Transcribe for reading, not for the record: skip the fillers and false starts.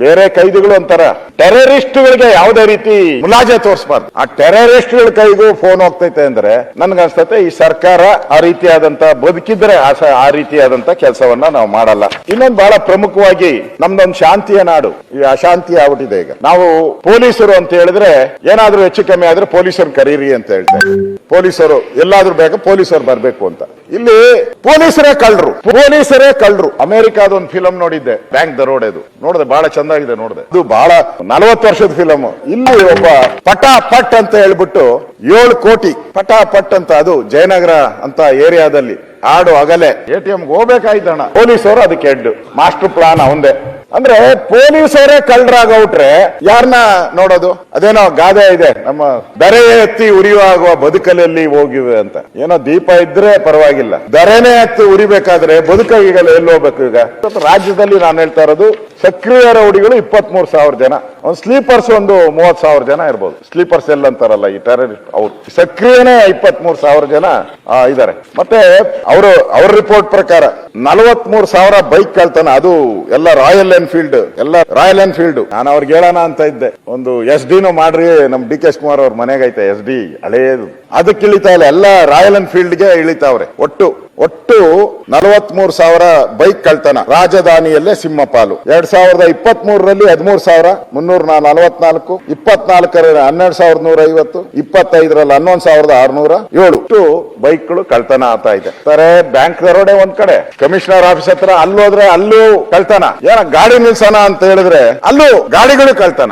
ಬೇರೆ ಕೈದಿಗಳು ಅಂತಾರ ಟೆರರಿಸ್ಟ್ಗಳಿಗೆ ಯಾವುದೇ ರೀತಿ ಮುಲಾಜೆ ತೋರಿಸಬಾರ್ದು. ಆ ಟೆರರಿಸ್ಟ್ಗಳ ಕೈಗೂ ಫೋನ್ ಹೋಗ್ತೈತೆ ಅಂದ್ರೆ ನನ್ಗನ್ಸ್ತತೆ ಈ ಸರ್ಕಾರ ಆ ರೀತಿಯಾದಂತ ಬದುಕಿದ್ರೆ ಆ ರೀತಿಯಾದಂತ ಕೆಲಸವನ್ನ ನಾವು ಮಾಡಲ್ಲ. ಇನ್ನೊಂದು ಬಹಳ ಪ್ರಮುಖವಾಗಿ ನಮ್ದೊಂದು ಶಾಂತಿಯ ನಾಡು, ಈ ಅಶಾಂತಿ ಆಗ್ಬಿಟ್ಟಿದೆ. ಈಗ ನಾವು ಪೊಲೀಸರು ಅಂತ ಹೇಳಿದ್ರೆ ಏನಾದ್ರೂ ಹೆಚ್ಚು ಕಮ್ಮಿ ಆದ್ರೆ ಪೊಲೀಸರು ಕರೀರಿ ಅಂತ ಹೇಳ್ತಾರೆ. ಪೊಲೀಸರು ಎಲ್ಲಾದ್ರೂ ಬೇಕು ಪೊಲೀಸರು ಬರ್ಬೇಕು ಅಂತ. ಇಲ್ಲಿ ಪೊಲೀಸರೇ ಕಳ್ಳರು. ಅಮೆರಿಕಾದ ಒಂದು ಫಿಲಂ ನೋಡಿದ್ದೆ, ಬ್ಯಾಂಕ್ ದರೋಡೆದು ನೋಡಿದೆ, ಬಹಳ ಚಂದಾಗಿದೆ ನೋಡಿದೆ. ಇದು ಬಹಳ 40 ವರ್ಷದ ಫಿಲಂ. ಇಲ್ಲಿ ಒಬ್ಬ ಪಟಾಪಟ್ ಅಂತ ಹೇಳ್ಬಿಟ್ಟು 7 ಕೋಟಿ ಪಟಾಪಟ್ ಅಂತ, ಅದು ಜಯನಗರ ಅಂತ ಏರಿಯಾದಲ್ಲಿ ಆಡು ಅಗಲೆ ATM ಹೋಗ್ಬೇಕಾಯ್ತಣ್ಣ. ಪೊಲೀಸರು ಅದಕ್ಕೆ ಹೆಡ್, ಮಾಸ್ಟರ್ ಪ್ಲಾನ್ ಅವಂದೇ. ಅಂದ್ರೆ ಪೊಲೀಸರೇ ಕಳ್ಳರಾಗೌಟ್ರೆ ಯಾರನ್ನ ನೋಡೋದು? ಅದೇನೋ ಗಾದೆ ಇದೆ, ನಮ್ಮ ದರೆ ಎತ್ತಿ ಉರಿಯುವ ಬದುಕಲಲ್ಲಿ ಹೋಗಿವೆ ಅಂತ. ಏನೋ ದೀಪ ಇದ್ರೆ ಪರವಾಗಿಲ್ಲ, ದರೆನೇ ಎತ್ತಿ ಉರಿಬೇಕಾದ್ರೆ ಬದುಕೀಗ ಎಲ್ಲಿ ಹೋಗ್ಬೇಕು? ಈಗ ರಾಜ್ಯದಲ್ಲಿ ನಾನು ಹೇಳ್ತಾ ಇರೋದು ಸಕ್ರಿಯ ರೌಡಿಗಳು 23,000 ಜನ, ಒಂದು ಸ್ಲೀಪರ್ಸ್ ಒಂದು 30,000 ಜನ ಇರ್ಬೋದು. ಸ್ಲೀಪರ್ಸ್ ಎಲ್ಲ ಅಂತಾರಲ್ಲ ಈ ಟೆರರಿಸ್ಟ್, ಅವ್ರು ಸಕ್ರಿಯನೇ 23,000 ಜನ ಇದ್ದಾರೆ. ಮತ್ತೆ ಅವ್ರ ರಿಪೋರ್ಟ್ ಪ್ರಕಾರ 43,000 ಬೈಕ್ ಕಳ್ತಾನ, ಅದು ಎಲ್ಲ ರಾಯಲ್ ಎನ್ಫೀಲ್ಡ್. ನಾನು ಅವ್ರಿಗೆ ಹೇಳೋಣ ಅಂತ ಇದ್ದೆ, ಒಂದು SD ಮಾಡ್ರಿ, ನಮ್ DK ಶಿವಕುಮಾರ್ ಅವ್ರ ಮನೆಗೈತೆ SD ಹಳೇದು, ಅದಕ್ಕೆ ಇಳಿತಾ ಇಲ್ಲ, ಎಲ್ಲ ರಾಯಲ್ ಎನ್ಫೀಲ್ಡ್ಗೆ ಇಳಿತಾವ್ರೆ. ಒಟ್ಟು 43,000 ಬೈಕ್ ಕಳ್ತನ ರಾಜಧಾನಿಯಲ್ಲೇ ಸಿಂಹಪಾಲು. 2023ರಲ್ಲಿ 13,344, 24ರಲ್ಲಿ 12,150, 25ರಲ್ಲಿ 11,607 ಬೈಕ್ಗಳು ಕಳ್ತನ ಆಗ್ತಾ ಇದೆ. ಬ್ಯಾಂಕ್ ದರೋಡೆ ಒಂದ್ ಕಡೆ, ಕಮಿಷನರ್ ಆಫೀಸ್ ಹತ್ರ ಅಲ್ಲೋದ್ರೆ ಅಲ್ಲೂ ಕಳ್ತನ. ಏನ ಗಾಡಿ ನಿಲ್ಸೋಣ ಅಂತ ಹೇಳಿದ್ರೆ ಅಲ್ಲೂ ಗಾಡಿಗಳು ಕಳ್ತನ.